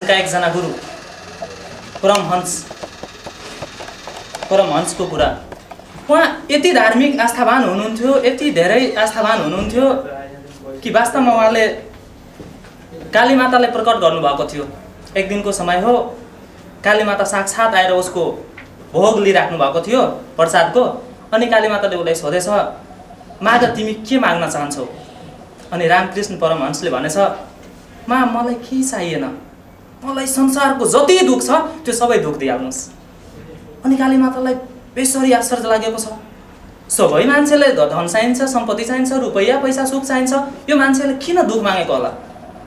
का एकजना गुरु परमहंसको कुरा, उहाँ यति धार्मिक आस्थावान हुनुहुन्थ्यो, यति धेरै आस्थावान हुनुहुन्थ्यो कि वास्तवमा उहाँले काली मातालाई प्रकट गर्नुभएको थियो। एक दिनको समय हो, काली माता साक्षात आएर उसको भोग लिइराख्नु भएको थियो प्रसादको। अनि काली माताले उसलाई सोधेछ, माता तिमी के माग्न चाहन्छौ? अनि रामकृष्ण परमहंसले भनेछ, मा मलाई केही चाहिएन, मलाई संसारको जति दुःख छ त्यो सबै दुःख दिइहाल्नुहोस्। अनि काली मातालाई बेसरी आश्चर्य लागेको छ। सबै मान्छेले धन चाहिन्छ, सम्पत्ति चाहिन्छ, रुपैयाँ पैसा सुख चाहिन्छ, यो मान्छेले किन दुःख मागेको होला?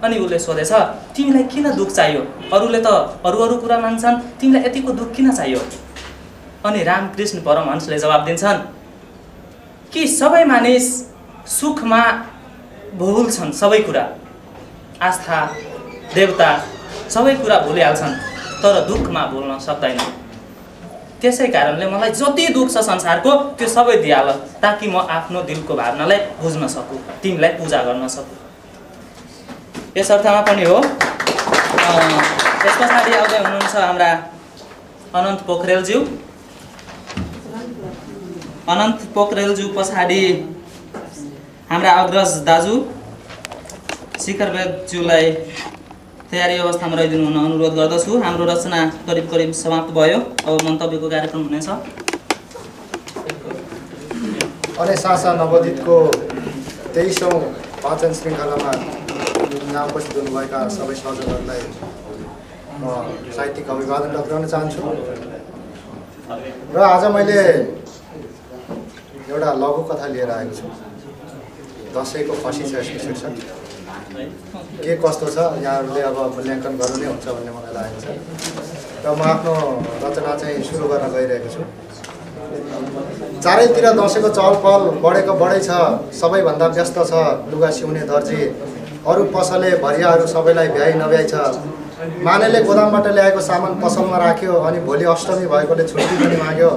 अनि उसले सोधेछ, तिमीलाई किन दुःख चाहियो? अरूले त अरू कुरा माग्छन्, तिमीलाई यतिको दुःख किन चाहियो? अनि रामकृष्ण परमहंसले जवाब दिन्छन् कि सबै मानिस सुखमा भुल्छन्, सबै कुरा, आस्था, देवता सबै कुरा भुलिहाल्छन्, तर दुःखमा भुल्न सक्दैनन्। त्यसै कारणले मलाई जति दुःख छ संसारको त्यो सबै दिइहाल, ताकि म आफ्नो दिलको भावनालाई बुझ्न सकु, तिमीलाई पूजा गर्न सकु। यस अर्थमा पनि हो। त्यस पछाडि आउँदै हुनुहुन्छ हाम्रा अनन्त पोखरेलज्यू। अनन्त पोखरेलज्यू पछाडि हाम्रा अग्रज दाजु शिखर वेदज्यूलाई तयारी अवस्थामा रहिदिनु हुन अनुरोध गर्दछु। हाम्रो रचना करिब करिब समाप्त भयो, अब मन्तव्यको कार्यक्रम हुनेछ। अनि सासा नवोदितको 23औं वाचन श्रृङ्खलामा यहाँ उपस्थित हुनुभएका सबै सहयोगहरूलाई म साहित्यिक अभिवादन गर्न चाहन्छु। र आज मैले एउटा लघु कथा लिएर आएको छु। दसैँको खसी छ यसको शीर्षक। के कस्तो छ यहाँहरूले अब मूल्याङ्कन गर्नु नै हुन्छ भन्ने मलाई लागेको छ। र म आफ्नो रचना चाहिँ सुरु गर्न गइरहेको छु। चारैतिर दसैँको चहलपहल बढेको बढै छ, सबैभन्दा व्यस्त छ लुगा सिउने दर्जी, अरू पसले भरियाहरू सबैलाई भ्याइ नभ्याइ छ। मानेले गोदामबाट ल्याएको सामान पसलमा राख्यो, अनि भोलि अष्टमी भएकोले छुट्टी पनि माग्यो।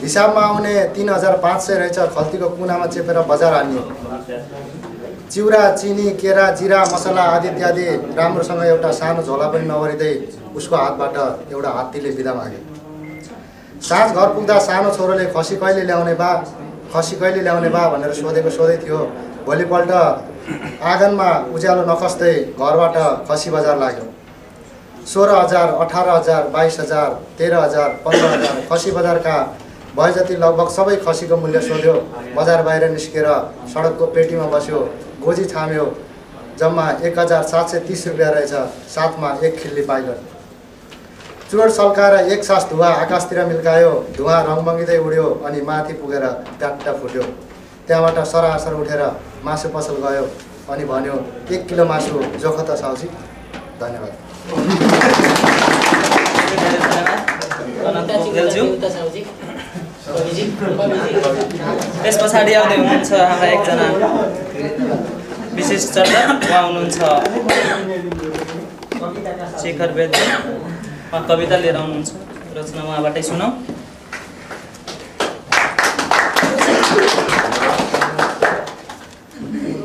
हिसाबमा आउने 3500 रहेछ, खल्तीको कुनामा चेपेर बजार हान्यो। चिउरा, चिनी, केरा, जिरा, मसला आदि इत्यादि राम्रोसँग एउटा सानो झोला पनि नभरिँदै उसको हातबाट एउटा हात्तीले बिदा मागे। साँझ घर पुग्दा सानो छोरोले खसी कहिले ल्याउने बा भनेर सोधेको सोधै थियो। भोलिपल्ट आँगनमा उज्यालो नखस्दै घरबाट खसी बजार लाग्यो। 16,000, 18,000, 22,000, 13,000, 15,000 खसी बजारका भए जति लगभग सबै खसीको मूल्य सोध्यो। बजार बाहिर निस्केर सडकको पेटीमा बस्यो, गोजी छाम्यो। जम्मा 1,730 रुपियाँ रहेछ, साथमा एक खिल्ली पाइगयो। चुरोट सल्काएर एक सास धुवा आकाशतिर मिल्कायो। धुवा रङमङ्गिँदै उड्यो अनि माथि पुगेर ट्याट्टा फुट्यो। त्यहाँबाट सरासर उठेर मासु पसल गयो अनि भन्यो, 1 किलो मासु जोख त साउजी। धन्यवाद। त्यस पछाडि आउँदै हुनुहुन्छ हाम्रा एकजना विशिष्ट चर्चा, उहाँ हुनुहुन्छ शिखर वेदज्यू। कविता लिएर आउनुहुन्छ, रचना उहाँबाटै सुनौँ।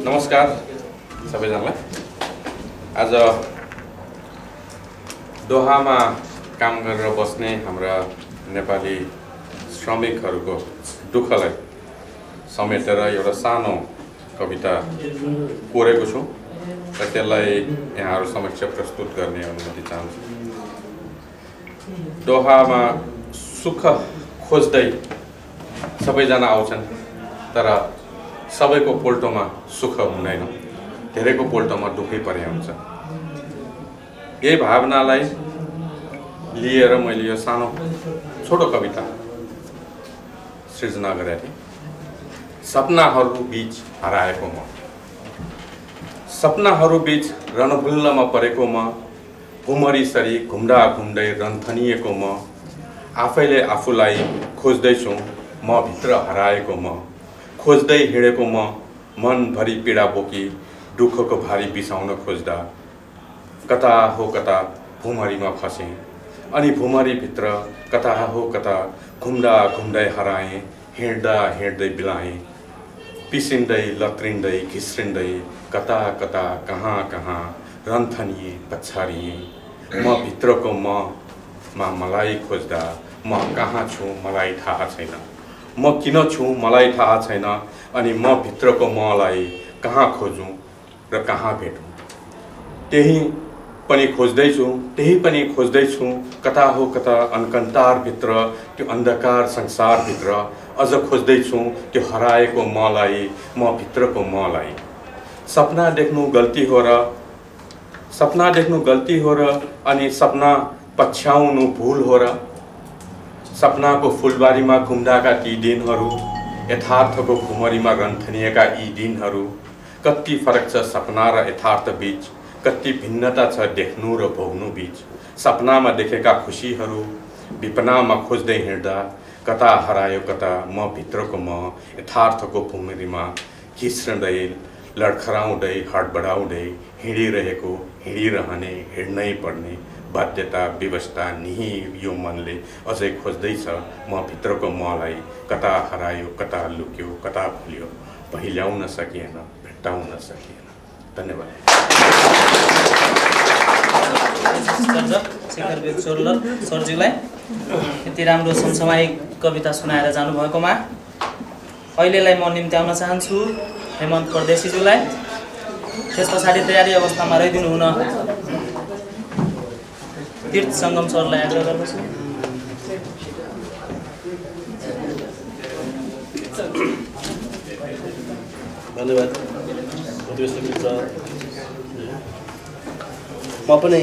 नमस्कार सबैजनालाई। आज दोहामा काम गरेर बस्ने हाम्रा नेपाली श्रमिकहरूको दुःखलाई समेटेर एउटा सानो कविता कोरेको छु र त्यसलाई यहाँहरू समक्ष प्रस्तुत गर्ने अनुमति चाहन्छु। दोहामा सुख खोज्दै सबैजना आउँछन्, तर सबैको पोल्टोमा सुख हुँदैन, धेरैको पोल्टोमा दुःखै परे हुन्छ। यही भावनालाई लिएर मैले यो सानो छोटो कविता सृजना गरेको थिएँ। सपनाहरू बीच हराएको म, सपनाहरू बीच रणभुल्लमा परेको म, भुमरीसरी घुम्दा घुम्दै रन्थनिएको म, आफैले आफूलाई खोज्दैछु म भित्र हराएको म, खोज्दै हिँडेको म, मनभरि पीडा बोकी दुःखको भारी बिसाउन खोज्दा कता हो कता भुमरीमा फसेँ, अनि भुमरीभित्र कता हो कता घुम्दा घुम्दै हराएँ, हिँड्दा हिँड्दै बिलाएँ, पिसिँदै लत्रिँदै घिस्रिँदै कता कता कहाँ कहाँ रन्थनिए पछारिएँ, म भित्रको ममा मलाई खोज्दा म कहाँ छु मलाई थाहा छैन, म किन छु मलाई थाहा छैन, अनि म भित्रको मलाई कहाँ खोजौँ र कहाँ भेटौँ। त्यही पनि खोज्दैछु, कता हो कता अन्कन्तारभित्र, त्यो अन्धकार संसारभित्र अझ खोज्दैछु त्यो हराएको मलाई, म भित्रको मलाई। सपना देख्नु गल्ती हो र अनि सपना पछ्याउनु भुल हो र। सपनाको फुलबारीमा घुम्दाका ती दिनहरू, यथार्थको घुमरीमा रन्थनिएका यी दिनहरू, कति फरक छ सपना र यथार्थ बीच, कति भिन्नता छ देख्नु र भोग्नु बीच। सपनामा देखेका खुसीहरू विपनामा खोज्दै हिँड्दा कता हरायो कता म भित्रको म, यथार्थको भूमिमा घिस्रँदै लडखराउँदै हडबडाउँदै हिँडिरहने हिँड्नै पर्ने बाध्यता विवशता निही यो मनले अझै खोज्दैछ म भित्रको मलाई। कता हरायो कता लुक्यो कता भुल्यो, पहिल्याउन सकिएन भेट्टाउन सकिएन। धन्यवाद। शेखर बेगचोर सरज्यूलाई यति राम्रो समसामयिक कविता सुनाएर जानुभएकोमा अहिलेलाई म निम्त्याउन चाहन्छु हेमन्त परदेशीज्यूलाई। त्यस पछाडि तयारी अवस्थामा रहिदिनु हुन तीर्थ सङ्गम सरलाई आग्रह गर्दछु। धन्यवाद। मित्र, म पनि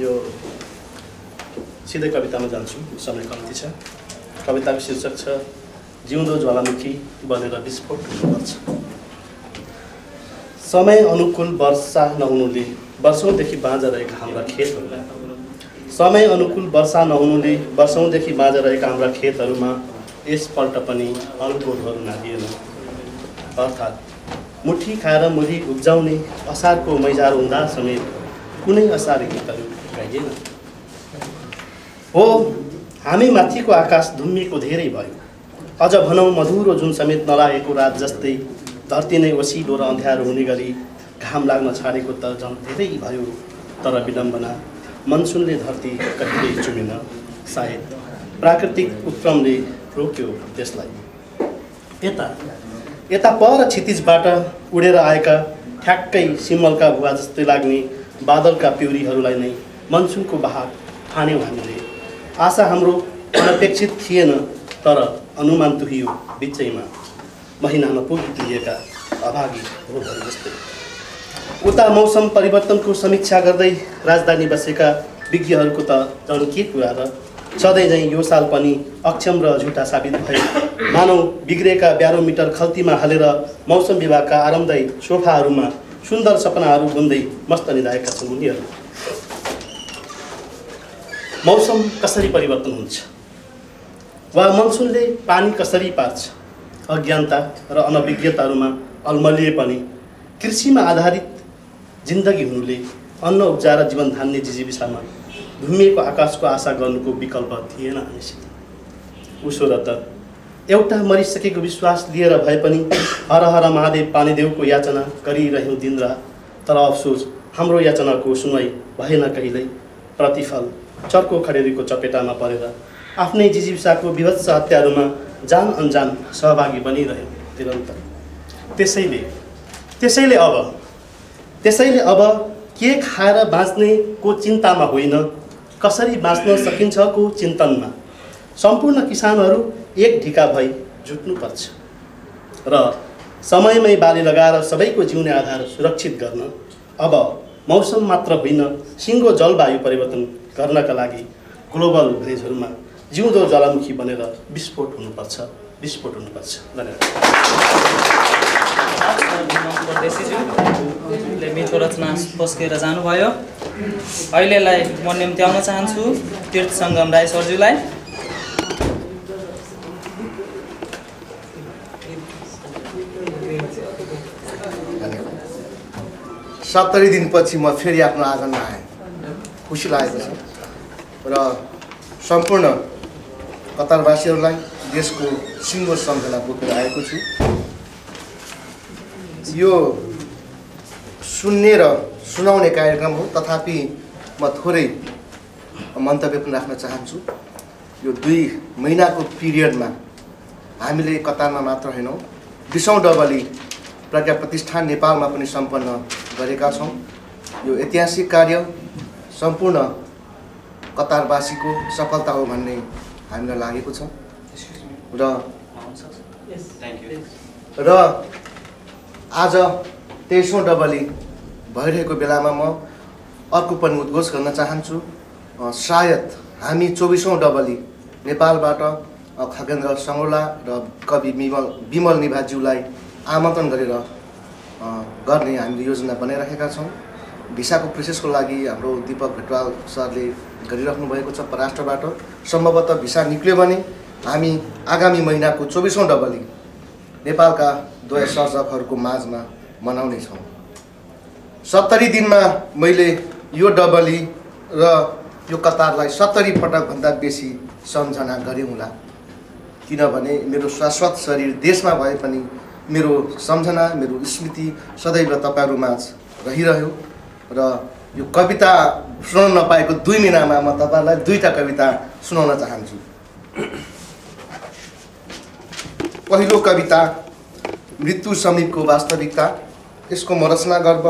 यो सिधै कवितामा जान्छु, समय कम्ती छ। कविताको शीर्षक छ जिउँदो ज्वालामुखी बनेर विस्फोट हुनुपर्छ। समय अनुकूल वर्षा नहुनुले वर्षौँदेखि बाँझ रहेका हाम्रा खेतहरूमा, समय अनुकूल वर्षा नहुनुले वर्षौँदेखि बाँझ रहेका हाम्रा खेतहरूमा यसपल्ट पनि अलगोलहरू नागिएन। अर्थात् मुठी खाएर मुठी उब्जाउने असारको मैजारो हुँदा समेत कुनै असार गीतहरू गाइएन। हो, हामी माथिको आकाश धुम्मिएको धेरै भयो, अझ भनौँ मधुरो जुन समेत नलागेको रात जस्तै धरती नै ओसिलो र अँध्यारो हुने गरी घाम लाग्न छाडेको त झन् धेरै भयो। तर विडम्बना, मनसुनले धरती कहिल्यै चुमेन, सायद प्राकृतिक उपक्रमले रोक्यो त्यसलाई। यता पर क्षितिजबाट उडेर आएका ठ्याक्कै सिमलका भुवा जस्तै लाग्ने बादलका प्युरीहरूलाई नै मनसुनको बहार ठान्यौँ हामीले। आशा हाम्रो अनपेक्षित थिएन, तर अनुमान तुहियो बिचैमा महिनामा पुगिलिएका अभागी रोगहरू जस्तै। उता मौसम परिवर्तनको समीक्षा गर्दै राजधानी बसेका विज्ञहरूको त झन् के कुरा र, सधैँ झैँ यो साल पनि अक्षम र झुटा साबित भए। मानौ बिग्रेका ब्यारोमिटर खल्तीमा हालेर मौसम विभागका आरामदायी सोफाहरूमा सुन्दर सपनाहरू बुन्दै मस्त निधाएका छन् उनीहरू। मौसम कसरी परिवर्तन हुन्छ वा मनसुनले पानी कसरी पार्छ, अज्ञानता र अनभिज्ञताहरूमा अल्मलिए पनि कृषिमा आधारित जिन्दगी हुनुले अन्न उब्जाएर जीवन धान्ने जिजीविसामा धुम्मिएको आकाशको आशा गर्नुको विकल्प थिएन हामीसित। उसो र त एउटा मरिसकेको विश्वास लिएर भए पनि हर हर महादेव पानीदेवको याचना गरिरह्यौँ दिनरात, तर अफसोस हाम्रो याचनाको सुनवाई भएन कहिल्यै। प्रतिफल चर्को खडेरीको चपेटामा परेर आफ्नै जिजीविसाको विभत्स हत्याहरूमा जान अनजान सहभागी बनिरह्यौँ निरन्तर। त्यसैले अब के खाएर बाँच्नेको चिन्तामा होइन, कसरी बाँच्न सकिन्छको चिन्तनमा सम्पूर्ण किसानहरू एक ढिका भई जुट्नुपर्छ र समयमै बाली लगाएर सबैको जिउने आधार सुरक्षित गर्न अब मौसम मात्र होइन, सिङ्गो जलवायु परिवर्तन गर्नका लागि ग्लोबल भिलेजहरूमा जिउँदो ज्वालामुखी बनेर विस्फोट हुनुपर्छ। परदेशीज्यूले मिठो रचना पस्केर जानुभयो। अहिलेलाई म निम्त्याउन चाहन्छु तीर्थ सङ्गम राई सरज्यूलाई। सत्तरी दिनपछि म फेरि आफ्नो आँगनमा आएँ, खुसी लागेको छ र सम्पूर्ण कतारवासीहरूलाई देशको सिङ्गो सम्झना बोकेर आएको छु। यो सुन्ने र सुनाउने कार्यक्रम हो, तथापि म थोरै मन्तव्य पनि राख्न चाहन्छु। यो 2 महिनाको पिरियडमा हामीले कतारमा मात्र होइनौँ 20औं डबली प्रज्ञा प्रतिष्ठान नेपालमा पनि सम्पन्न गरेका छौँ। यो ऐतिहासिक कार्य सम्पूर्ण कतारवासीको सफलता हो भन्ने हामीलाई लागेको छ र आज 23औं डबली भइरहेको बेलामा म अर्को पनि उद्घोष गर्न चाहन्छु। सायद हामी 24औं डबली नेपालबाट खगेन्द्र सङ्गौला र कवि विमल निभाज्यूलाई आमन्त्रण गरेर गर्ने हामीले योजना बनाइराखेका छौँ। भिसाको प्रोसेसको लागि हाम्रो दीपक भेटवाल सरले गरिराख्नु भएको छ परराष्ट्रबाट। सम्भवतः भिसा निक्ल्यो भने हामी आगामी महिनाको 24औं डबली नेपालका 2 सर्जकहरूको माझमा मनाउनेछौँ। 70 दिनमा मैले यो डबली र यो कतारलाई 70 पटक भन्दा बेसी सम्झना गरेँ होला, किनभने मेरो शाश्वत शरीर देशमा भए पनि मेरो सम्झना मेरो स्मृति सदैव तपाईहरुमाझ रहिरह्यो। र यो कविता सुनाउन नपाएको 2 महिनामा म तपाईहरुलाई 2टा कविता सुनाउन चाहन्छु। पहिलो कविता मृत्यु समीपको वास्तविकता। यसको म रचना गर्व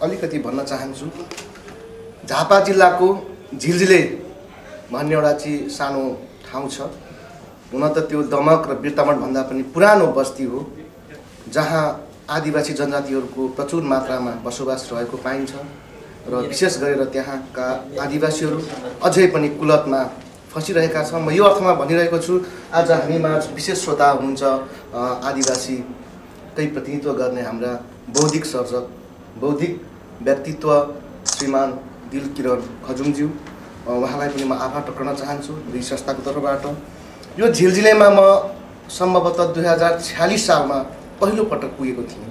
अलिकति भन्न चाहन्छु। झापा जिल्लाको झिलझिले भन्ने एउटा चाहिँ सानो ठाउँ छ। हुन त त्यो दमक र बिर्तामठ भन्दा पनि पुरानो बस्ती हो, जहाँ आदिवासी जनजातिहरूको प्रचुर मात्रामा बसोबास रहेको पाइन्छ र विशेष गरेर त्यहाँका आदिवासीहरू अझै पनि कुलतमा फसिरहेका छन्। म यो अर्थमा भनिरहेको छु, आज हामीमा विशेष श्रोता हुनुहुन्छ आदिवासीकै प्रतिनिधित्व गर्ने हाम्रा बौद्धिक सर्जक बौद्धिक व्यक्तित्व श्रीमान दिलकिरण खजुङज्यू, उहाँलाई पनि म आभार टक्राउन चाहन्छु दुई संस्थाको तर्फबाट। यो झिलझिलेमा म सम्भवतः 2046 सालमा पहिलो पटक पुगेको थिएँ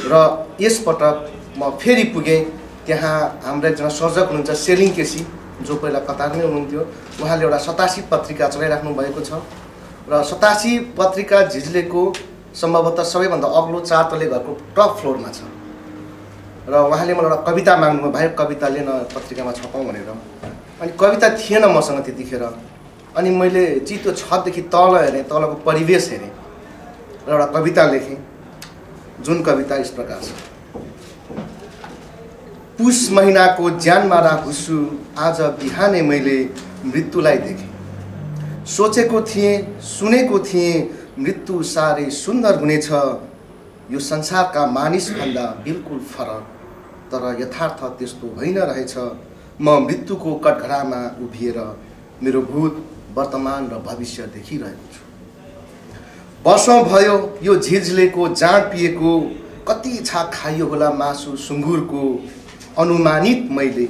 र यसपटक म फेरि पुगेँ। त्यहाँ हाम्रा एकजना सर्जक हुनुहुन्छ सेलिङ केसी, जो पहिला कतारमै हुनुहुन्थ्यो। उहाँले एउटा 87 पत्रिका चलाइराख्नु भएको छ र 87 पत्रिका झिलझिलेको सम्भवतः सबैभन्दा अग्लो 4 तले घरको टप फ्लोरमा छ। र उहाँले मलाई एउटा कविता माग्नुभयो, भाइ कविता लिन पत्रिकामा छपाउँ भनेर। अनि कविता थिएन मसँग त्यतिखेर। अनि मैले त्यो छतदेखि तल हेरेँ, तलको परिवेश हेरेँ र एउटा कविता लेखेँ, जुन कविता यस प्रकार छ। पुष महिनाको ज्यानमारा हुसु आज बिहानै मैले मृत्युलाई देखेँ। सोचेको थिएँ सुनेको थिएँ मृत्यु साह्रै सुन्दर हुनेछ, यो संसारका मानिसभन्दा बिल्कुल फरक, तर यथार्थ त्यस्तो होइन रहेछ। म मृत्युको कठघरामा उभिएर मेरो भूत वर्तमान र भविष्य देखिरहेको छु। वर्षौं भयो यो झिलझिलेको जाँड पिएको, कति छाक खाइयो होला मासु सुँगुरको अनुमानित मैले।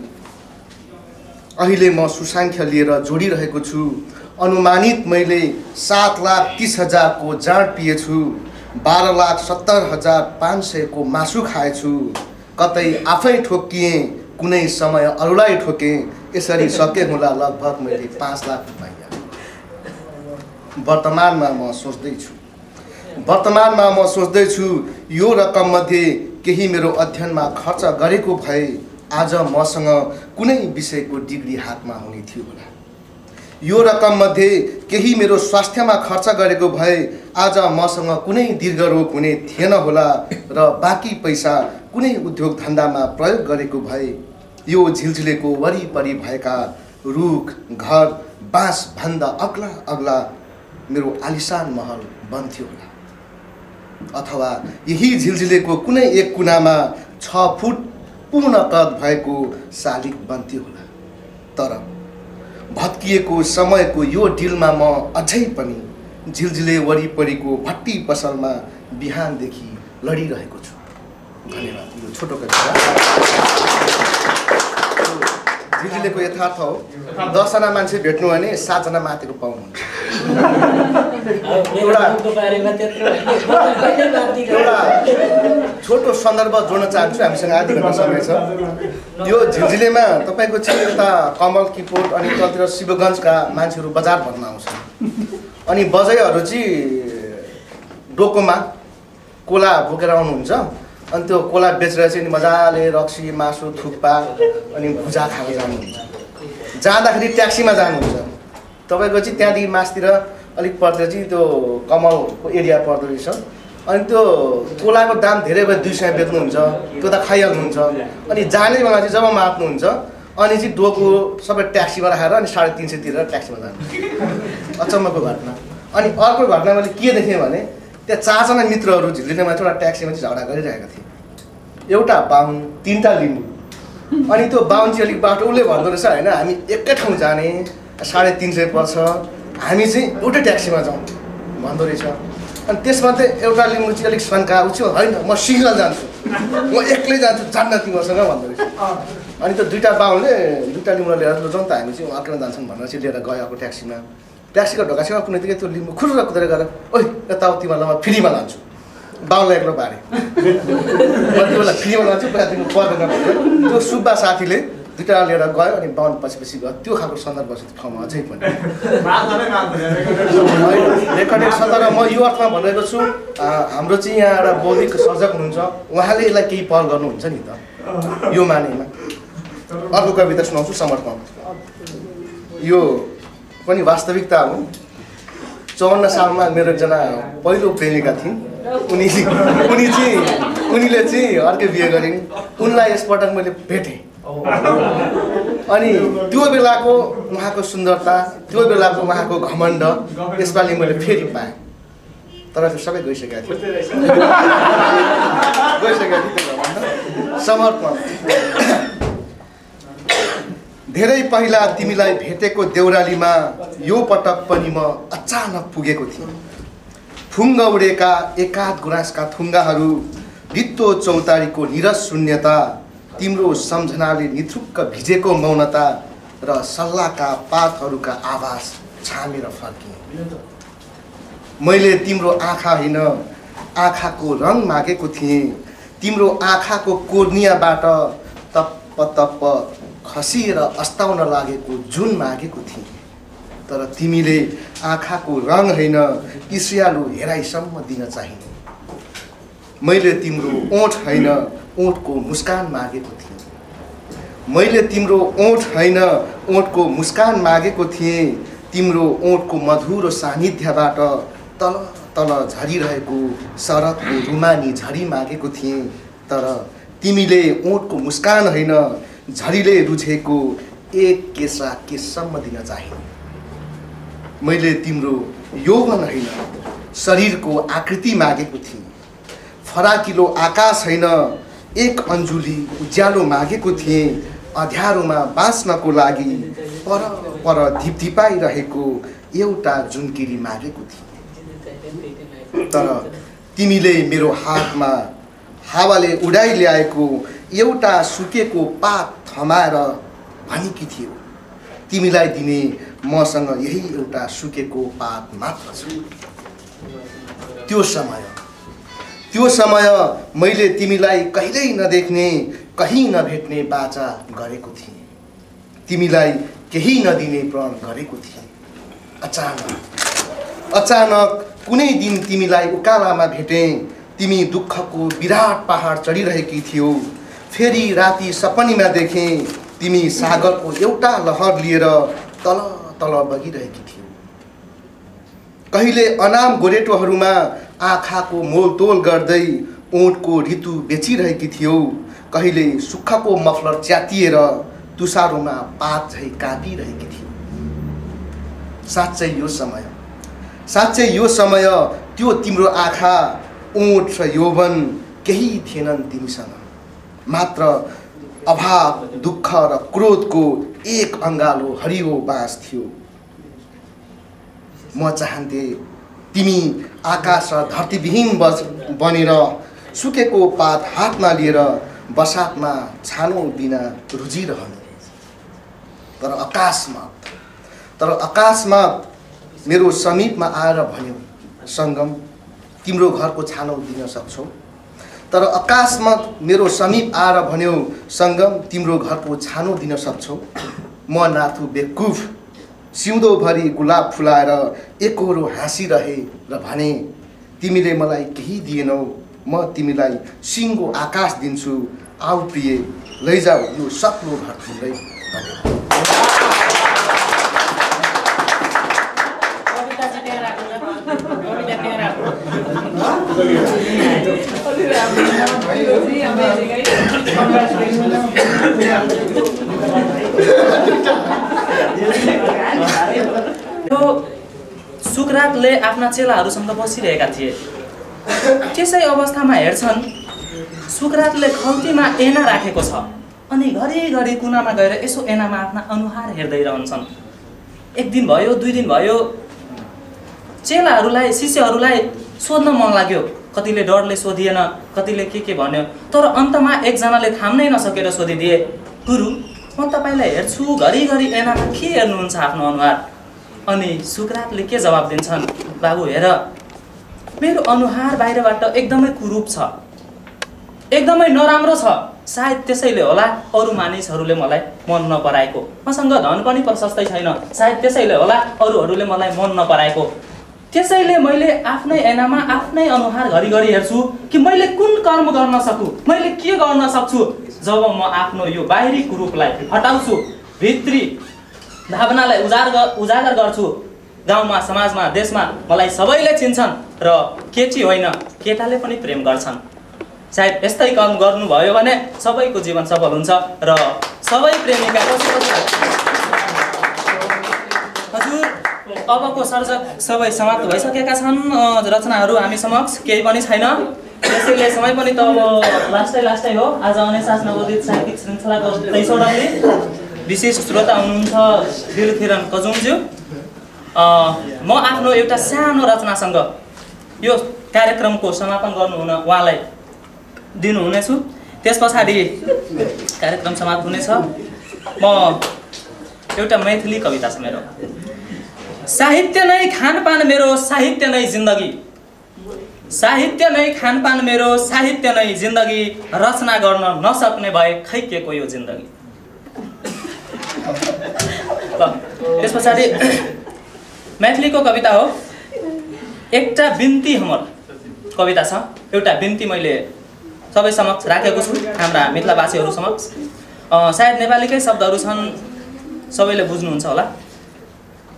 अहिले म सुसङ्ख्या लिएर जोडिरहेको छु। अनुमानित मैले 7,30,000 को जाँड पिएछु, 12,70,500 को मासु खाएछु। कतै आफै ठोकिएँ, कुनै समय अरूलाई ठोकेँ, यसरी सके होला लगभग मैले 5 लाख रुपैयाँ। वर्तमानमा म सोच्दैछु यो रकम मध्ये केही मेरो अध्ययनमा खर्च गरेको भए आज मसँग कुनै विषयको डिग्री हातमा हुने थियो होला। यो रकम मध्ये केही मेरो स्वास्थ्यमा खर्च गरेको भए आज मसँग कुनै दीर्घ रोग हुने थिएन होला र बाँकी पैसा कुनै उद्योग धन्दामा प्रयोग गरेको भए यो झिलझिलेको वरिपरि भएका रुख घर बाँस भन्दा अग्ला अग्ला मेरो आलिशान महल बन्थ्यो होला, अथवा यही झिलझिलेको कुनै एक कुनामा 6 फुट पूर्ण कद भएको शालिग बन्थ्यो होला। तर भत्किएको समयको यो डिलमा म अझै पनि झिलझिले वरिपरिको भट्टी पसलमा बिहानदेखि लडिरहेको छु। धन्यवाद। यो छोटो कविता झिलझिलेको यथार्थ हो। 10 जना मान्छे भेट्नु भने 7 जना माथिको पाउनुहुन्छ। एउटा छोटो सन्दर्भ जोड्न चाहन्छु, हामीसँग आधी घण्टा समय छ। यो झिलझिलेमा तपाईँको चाहिँ यता कमल किपोट अनि तलतिर शिवगञ्जका मान्छेहरू बजार भर्न आउँछन्। अनि बजैहरू चाहिँ डोकोमा कोला बोकेर आउनुहुन्छ अनि त्यो कोला बेचेर चाहिँ मजाले रक्सी मासु थुक्पा अनि भुजा खान जानुहुन्छ। जाँदाखेरि ट्याक्सीमा जानुहुन्छ तपाईँको चाहिँ त्यहाँदेखि मासतिर अलिक पर्छ चाहिँ त्यो कमलको एरिया पर्दो रहेछ। अनि त्यो कोलाको दाम धेरै भयो 200 बेच्नुहुन्छ, त्यो त खाइहाल्नुहुन्छ। अनि जाने बेला चाहिँ जब मात्नुहुन्छ अनि चाहिँ डोको सबै ट्याक्सीमा राखेर अनि 350 तिरेर ट्याक्सीमा जानु। अचम्मको घटना। अनि अर्को घटना मैले के देखेँ भने त्यहाँ 4 जना मित्रहरू झिल्लिनेमा एउटा ट्याक्सीमा चाहिँ झगडा गरिरहेका थिए। एउटा बाहुन 3टा लिम्बू। अनि त्यो बाहुन चाहिँ अलिक बाटो उसले भन्दो रहेछ होइन हामी एकै ठाउँ जाने 350 पर्छ, हामी चाहिँ एउटै ट्याक्सीमा जाउँ भन्दो रहेछ। अनि त्यसमा चाहिँ एउटा लिम्बू चाहिँ अलिक शङ्का उठ्यो होइन म सिङ्गल जान्छु, म एक्लै जान्छु, जान्न तिमीसँग भन्दो रहेछ। अनि त्यो 2टा बाहुनले 2टा लिम्बू लिएर जाउँ त हामी चाहिँ अर्कोमा जान्छौँ भनेर चाहिँ लिएर गयो अर्को ट्याक्सीमा। ट्याक्सीको ढोकाछेउमा कुनै बित्तिकै त्यो लिम्बू खुर्र कुदेर गएर ओइ यताउति मलाई म फ्रीमा लान्छु, बाहुनलाई एक्लो पारे म त्यो बेला फ्रीमा लान्छु पैसा दिनु पर्दैन भनेर त्यो सुब्बा साथीले 2टा लिएर गयो। अनि बाहुन पछि गयो। त्यो खालको सन्दर्भ छ ठाउँमा अझै पनि रेकर्डेड छ। तर म यो अर्थमा भनिरहेको छु हाम्रो चाहिँ यहाँ एउटा बौद्धिक सर्जक हुनुहुन्छ, उहाँले यसलाई केही पहल गर्नुहुन्छ नि त यो मानेमा। अर्को कविता सुनाउँछु समर्पण। यो पनि वास्तविकता हो। 54 सालमा मेरो एकजना पहिलो प्रेमिका थिइन्। उनीले चाहिँ अर्कै बिहे गरिन्। उनलाई यसपटक मैले भेटेँ। अनि त्यो बेलाको उहाँको सुन्दरता, त्यो बेलाको उहाँको घमण्ड यसपालि मैले फेरि पाएँ। तर त्यो सबै गइसकेको थियो। समर्पण। धेरै पहिला तिमीलाई भेटेको देउरालीमा यो पटक पनि म अचानक पुगेको थिएँ। फुङ्ग उडेका एकाध गुराँसका थुङ्गाहरू, रित्तो चौतारीको निरस शून्यता, तिम्रो सम्झनाले निथुक्क भिजेको मौनता र सल्लाहका पातहरूका आवाज छामेर फर्किएँ। मैले तिम्रो आँखा होइन आँखाको रङ मागेको थिएँ। तिम्रो आँखाको कोर्नियाबाट तप्प तप्प खसिएर अस्ताउन लागेको जुन मागेको थिएँ। तर तिमीले आँखाको रङ होइन ईर्ष्यालु हेराइसम्म दिन चाहिने। मैले तिम्रो ओठ होइन ओठको मुस्कान मागेको थिएँ। मैले तिम्रो ओठ होइन ओठको मुस्कान मागेको थिएँ। तिम्रो ओठको मधुरो सानिध्यबाट तल तल झरिरहेको शरदको रुमानी झरी मागेको थिएँ। तर तिमीले ओठको मुस्कान होइन झरीले रुझेको एक केसा केससम्म दिन चाहिने। मैले तिम्रो यौवन होइन शरीरको आकृति मागेको थिएँ। फराकिलो आकाश होइन एक अन्जुली उज्यालो मागेको थिएँ। अँध्यारोमा बाँच्नको लागि पर पर धिपधिपाइरहेको एउटा जुनकिरी मागेको थिएँ। तर तिमीले मेरो हातमा हावाले उडाइ ल्याएको एउटा सुकेको पात थमाएर भनेकी थियौ तिमीलाई दिने मसँग यही एउटा सुकेको पात मात्र छ। त्यो समय मैले तिमीलाई कहिल्यै नदेख्ने कहीँ नभेट्ने बाचा गरेको थिएँ। तिमीलाई केही नदिने प्रण गरेको थिएँ। अचानक कुनै दिन तिमीलाई उकालामा भेटेँ। तिमी दुःखको विराट पहाड चढिरहेकी थियौ। फेरि राति सपनीमा देखेँ तिमी सागरको एउटा लहर लिएर तल तल बगिरहेकी थियौ। कहिले अनाम गोरेटोहरूमा आँखाको मोलतोल गर्दै ओठको ऋतु बेचिरहेकी थियौ। कहिले सुक्खाको मफलर च्यातिएर तुसारोमा पात झै काँपिरहेकी थियौ। साँच्चै यो समय त्यो तिम्रो आँखा ओठ र यौवन केही थिएनन् तिमीसँग। मात्र अभाव दुःख र क्रोधको एक अङ्गालो हरियो बाँस थियो। म चाहन्थे तिमी आकाश र धरतीविहीन बनेर सुकेको पात हातमा लिएर बसातमा छानो बिना रुजिरहनु। तर अकस्मात मेरो समीपमा आएर भन्यो सङ्गम तिम्रो घरको छानो दिन सक्छौ। तर अकस्मात मेरो समीप आएर भन्यो सङ्गम तिम्रो घरको छानो दिन सक्छौ। म नाथु बेकुफ सिउँदोभरि गुलाब फुलाएर एकहोरो हाँसिरहे र भने तिमीले मलाई केही दिएनौ। म तिमीलाई सिङ्गो आकाश दिन्छु, आऊ प्रिय लैजाऊ यो सक्लो घर तिम्रै। सुकरातले आफ्ना चेलाहरूसँग बसिरहेका थिए। त्यसै अवस्थामा हेर्छन् सुकरातले खल्तीमा ऐना राखेको छ अनि घरिघरि कुनामा गएर यसो ऐनामा आफ्ना अनुहार हेर्दै रहन्छन्। एक दिन भयो, 2 दिन भयो, चेलाहरूलाई शिष्यहरूलाई सोध्न मन लाग्यो। कतिले डरले सोधिएन, कतिले के भन्यो, तर अन्तमा एकजनाले थाम्नै नसकेर सोधिदिए, गुरु म तपाईँलाई हेर्छु, घरिघरि ऐनामा के हेर्नुहुन्छ आफ्नो अनुहार? अनि सुकरातले के जवाब दिन्छन्, बाबु हेर मेरो अनुहार बाहिरबाट एकदमै कुरूप छ, एकदमै नराम्रो छ, सायद त्यसैले होला अरू मानिसहरूले मलाई मन नपराएको। मसँग धन पनि प्रशस्तै छैन, सायद त्यसैले होला अरूहरूले मलाई मन नपराएको। त्यसैले मैले आफ्नै ऐनामा आफ्नै अनुहार घरिघरि हेर्छु कि मैले कुन कर्म गर्न सकु, मैले के गर्न सक्छु। जब म आफ्नो यो बाहिरी कुरूपलाई हटाउँछु, भित्री भावनालाई उजागर गर्छु, गाउँमा समाजमा देशमा मलाई सबैले चिन्छन् र केटी होइन केटाले पनि प्रेम गर्छन्। सायद यस्तै काम गर्नुभयो भने सबैको जीवन सफल हुन्छ र सबै प्रेमिका हजुर अबको सर्जक सबै समाप्त भइसकेका छन्। रचनाहरू हामी समक्ष केही पनि छैन, त्यसैले समय पनि त अब लास्टै हो। आज अनेसास नवोदित साहित्यिक श्रृङ्खलाको 23औं डम्ली विशिष्ट श्रोता हुनुहुन्छ दिलकिरण कजुमज्यू। म आफ्नो एउटा सानो रचनासँग यो कार्यक्रमको समापन गर्नुहुन उहाँलाई दिनुहुनेछु। त्यस पछाडि कार्यक्रम समाप्त हुनेछ। म एउटा मैथिली कविता छ मेरो। साहित्य नै खानपान मेरो, साहित्य नै जिन्दगी, साहित्य नै खानपान मेरो, साहित्य नै जिन्दगी, रचना गर्न नसक्ने भए खै के को यो जिन्दगी। त्यस पछाडि मैथिलीको कविता हो। एउटा बिन्ती हमर कविता छ। एउटा बिन्ती मैले सबै समक्ष राखेको छु, हाम्रा मिथिलावासीहरू समक्ष। सायद नेपालीकै शब्दहरू छन्, सबैले बुझ्नुहुन्छ होला।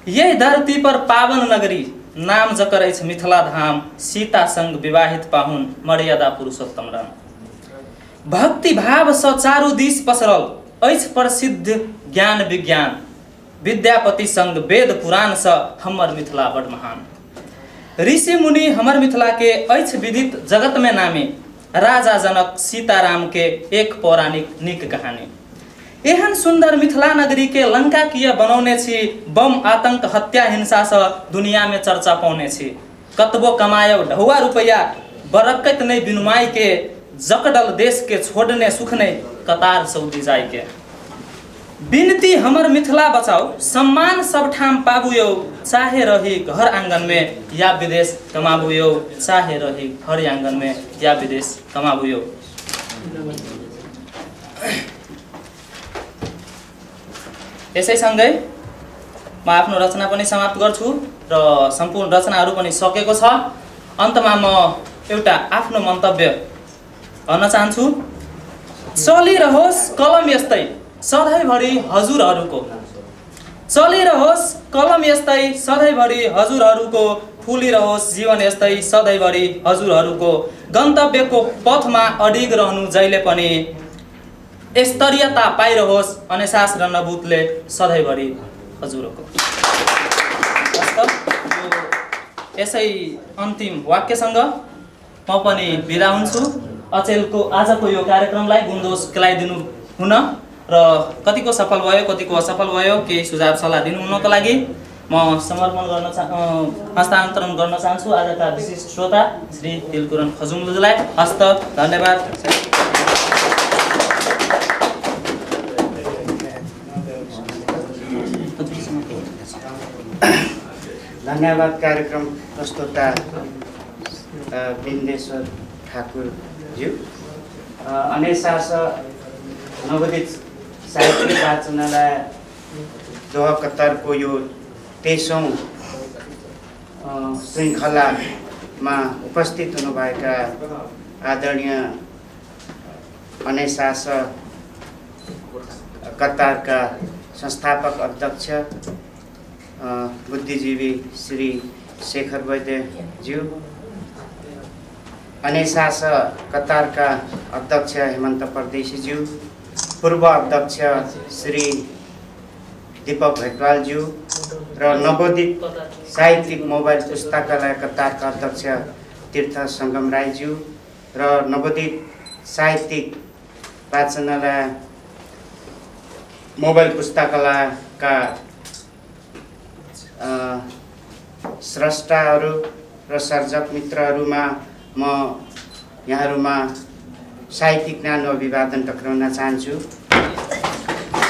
यही धरती पर पावन नगरी, नाम जकरै छ मिथिला धाम, सीतासँग विवाहित पाहुन मर्यादा पुरुषोत्तम राम। भक्ति भाव स चारु दिस पसरल, ऐछ प्रसिद्ध ज्ञान विज्ञान, विद्यापति संग वेद पुराण स हमर मिथिला बड़ महान। ऋषि मुनि हमर मिथिला के ऐछ विदित जगत में नामे, राजा जनक सीताराम के एक पौराणिक निक कहानी। एहन सुंदर मिथिला नगरी के लंका किया बनौने छी, बम आतंक हत्या हिंसा स दुनिया में चर्चा पाउने छी। कतबो कमायो ढौआ रुपया, बरकत नहीं बिनुमाई के, जकडल देश के छोड़ने सुख नहीं, कतार सऊदी जाय के। बिनती हमर मिथिला बचाओ, सम्मान सब ठाम पाबुयो, चाहे रही घर आंगन में या विदेश कमाबुयो, चाहे रही घर आंगन में या विदेश कमाबुयो। यसैसँगै म आफ्नो रचना पनि समाप्त गर्छु र सम्पूर्ण रचनाहरू पनि सकेको छ। अन्तमा म एउटा आफ्नो मन्तव्य भन्न चाहन्छु। चलिरहोस् कलम यस्तै सधैँभरि हजुरहरूको, चलिरहोस् कलम यस्तै सधैँभरि हजुरहरूको, फुलिरहोस् जीवन यस्तै सधैँभरि हजुरहरूको, गन्तव्यको पथमा अडिग रहनु जहिले पनि, स्तरीयता पाइरहोस् अनेसास र नबुतले सधैँभरि हजुरको। यसै अन्तिम वाक्यसँग म पनि बिदा हुन्छु। अचेलको आजको यो कार्यक्रमलाई गुन्जोस केलाइदिनु हुन र कतिको सफल भयो कतिको असफल भयो केही सुझाव सल्लाह दिनु हुनको लागि म समर्पण गर्न हस्तान्तरण गर्न चाहन्छु आजका विशिष्ट श्रोता श्री दिलकिरण खजुमज्यूलाई। हस्त धन्यवाद। धन्यवाद कार्यक्रम प्रस्तुता बिन्देश्वर ठाकुरज्यू। अनेसास नवोदित साहित्यिक वाचनालय दोहा कतारको यो 23औं श्रृङ्खलामा उपस्थित हुनुभएका आदरणीय अनेसास कतारका संस्थापक अध्यक्ष बुद्धिजीवी श्री शेखर वैद्यज्यू, अनेसास कतारका अध्यक्ष हेमन्त परदेशीज्यू, पूर्व अध्यक्ष श्री दीपक भेटवालज्यू र नवोदित साहित्यिक मोबाइल पुस्तकालय कतारका अध्यक्ष तीर्थ सङ्गम राईज्यू र नवोदित साहित्यिक वाचनालय मोबाइल पुस्तकालयका स्रष्टाहरू र सर्जक मित्रहरूमा म यहाँहरूमा साहित्यिक ज्ञान अभिवादन टक्राउन चाहन्छु।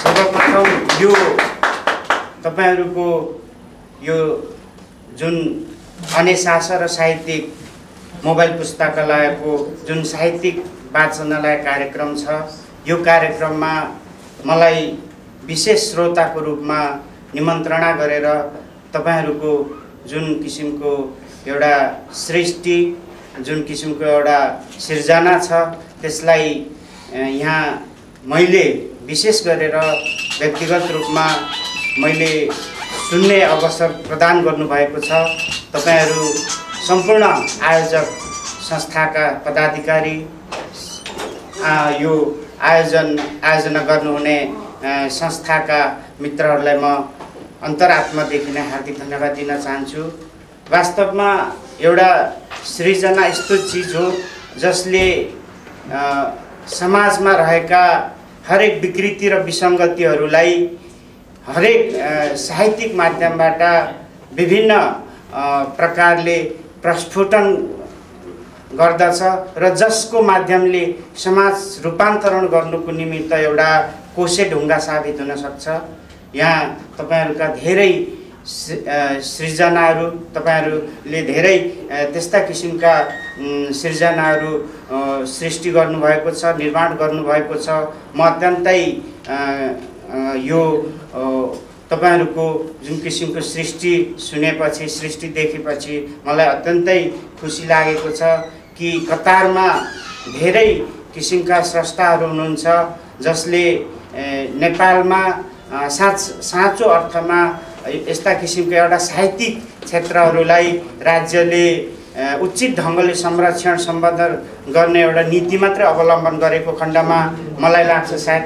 सर्वप्रथम यो तपाईहरूको यो जुन अनेसास र साहित्यिक मोबाइल पुस्तकालयको जुन साहित्यिक वाचनालय कार्यक्रम छ, यो कार्यक्रममा मलाई विशेष श्रोताको रूपमा निमन्त्रणा गरेर तपाईहरूको जुन किसिमको एउटा सृष्टि, जुन किसिमको एउटा सिर्जना छ, त्यसलाई यहाँ मैले विशेष गरेर व्यक्तिगत रूपमा मैले सुन्ने अवसर प्रदान गर्नुभएको छ। तपाईहरू सम्पूर्ण आयोजक संस्थाका पदाधिकारी, यो आयोजना गर्नुहुने संस्थाका मित्रहरूलाई म अन्तरात्मादेखि नै हार्दिक धन्यवाद दिन चाहन्छु। वास्तवमा एउटा सृजना यस्तो चिज हो जसले समाजमा रहेका हरेक विकृति र विसङ्गतिहरूलाई हरेक साहित्यिक माध्यमबाट विभिन्न प्रकारले प्रस्फुटन गर्दछ र जसको माध्यमले समाज रूपान्तरण गर्नुको निमित्त एउटा कोसे ढुङ्गा साबित हुन सक्छ। यहाँ तपाईहरूका धेरै सृजनाहरू, तपाईहरूले धेरै त्यस्ता किसिमका सृजनाहरू सृष्टि गर्नुभएको छ, निर्माण गर्नुभएको छ। म अत्यन्तै यो तपाईहरूको जुन किसिमको सृष्टि सुनेपछि, सृष्टि देखेपछि मलाई अत्यन्तै खुसी लागेको छ कि कतारमा धेरै किसिमका स्रष्टाहरू हुनुहुन्छ जसले नेपालमा साँचो अर्थमा यस्ता किसिमका एउटा साहित्यिक क्षेत्रहरूलाई राज्यले उचित ढङ्गले संरक्षण सम्वर्धन गर्ने एउटा नीति मात्रै अवलम्बन गरेको खण्डमा मलाई लाग्छ सायद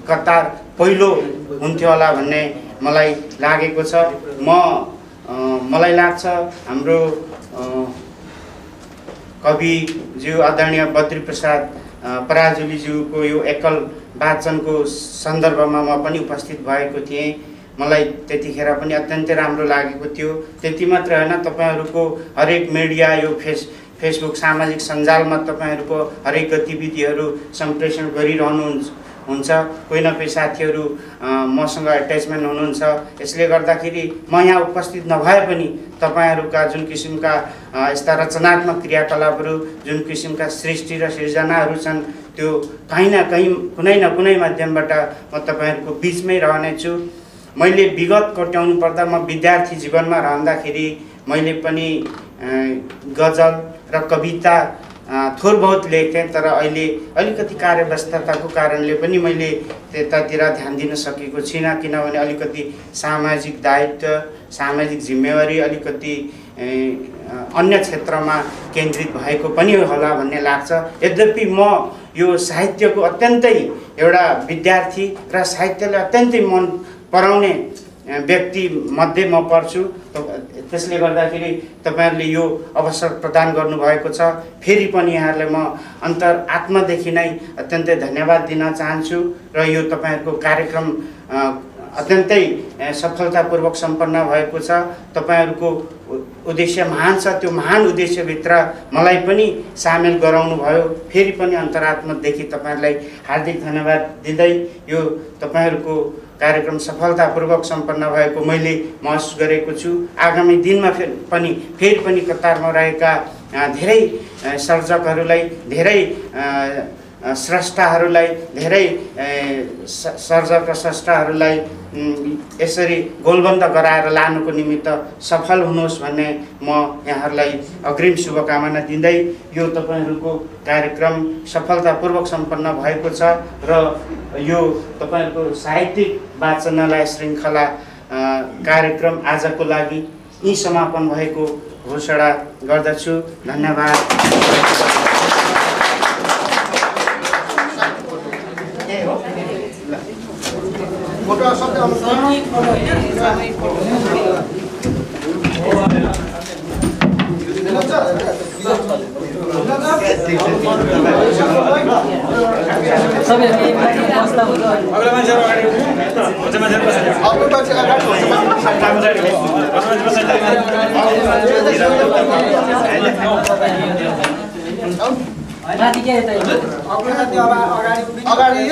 कतार पहिलो हुन्थ्यो होला भन्ने मलाई लागेको छ। मलाई लाग्छ हाम्रो कविज्यू आदरणीय बद्रीप्रसाद पराजुलीज्यूको यो एकल वाचनको सन्दर्भमा म पनि उपस्थित भएको थिएँ। मलाई त्यतिखेर पनि अत्यन्तै राम्रो लागेको थियो। त्यति मात्र होइन, तपाईहरूको हरेक मिडिया, यो फेसबुक सामाजिक सञ्जालमा तपाईहरूको हरेक गतिविधिहरू सम्प्रेषण गरिरहनुहुन्छ। कोही न कोही साथीहरू मसँग एट्याचमेन्ट हुनुहुन्छ। यसले गर्दाखेरि म यहाँ उपस्थित नभए पनि तपाईहरूका जुन किसिमका यस्ता रचनात्मक क्रियाकलापहरू, जुन किसिमका सृष्टि र सिर्जनाहरू छन्, त्यो कहीँ न कहीँ कुनै न कुनै माध्यमबाट म तपाईहरूको बिचमै रहनेछु। मैले विगत कोट्याउनु पर्दा म विद्यार्थी जीवनमा रहँदाखेरि मैले पनि गजल र कविता थोर बहुत लेख्थेँ, तर अहिले अलिकति कार्यव्यस्तताको कारणले पनि मैले त्यतातिर ध्यान दिन सकेको छुइनँ। किनभने अलिकति सामाजिक दायित्व, सामाजिक जिम्मेवारी अलिकति अन्य क्षेत्रमा केन्द्रित भएको पनि होला भन्ने लाग्छ। यद्यपि म यो साहित्यको अत्यन्तै एउटा विद्यार्थी र साहित्यले अत्यन्तै मन पराउने व्यक्ति मध्ये म पर्छु। त्यसले गर्दाखेरि तपाईहरूले यो अवसर प्रदान गर्नुभएको छ। फेरि पनि यहाँहरूलाई म अन्तरात्मादेखि नै अत्यन्तै धन्यवाद दिन चाहन्छु र यो तपाईहरूको कार्यक्रम अत्यन्तै सफलतापूर्वक सम्पन्न भएको छ। तपाईहरूको उद्देश्य महान छ। त्यो महान उद्देश्यभित्र मलाई पनि सामेल गराउनु भयो। फेरि पनि अन्तरात्मादेखि तपाईहरूलाई हार्दिक धन्यवाद दिँदै यो तपाईहरूको कार्यक्रम सफलतापूर्वक सम्पन्न भएको मैले महसुस गरेको छु। आगामी दिनमा फेरि पनि कतारमा रहेका धेरै सर्जकहरूलाई, धेरै स्रष्टाहरूलाई धेरै सर्जक र स्रष्टाहरूलाई यसरी गोलबन्द गराएर लानुको निमित्त सफल हुनुहोस् भन्ने म यहाँहरूलाई अग्रिम शुभकामना दिँदै यो तपाईँहरूको कार्यक्रम सफलतापूर्वक सम्पन्न भएको छ र यो तपाईँहरूको साहित्यिक वाचनालय श्रृङ्खला कार्यक्रम आजको लागि यी समापन भएको घोषणा गर्दछु। धन्यवाद। अगाडि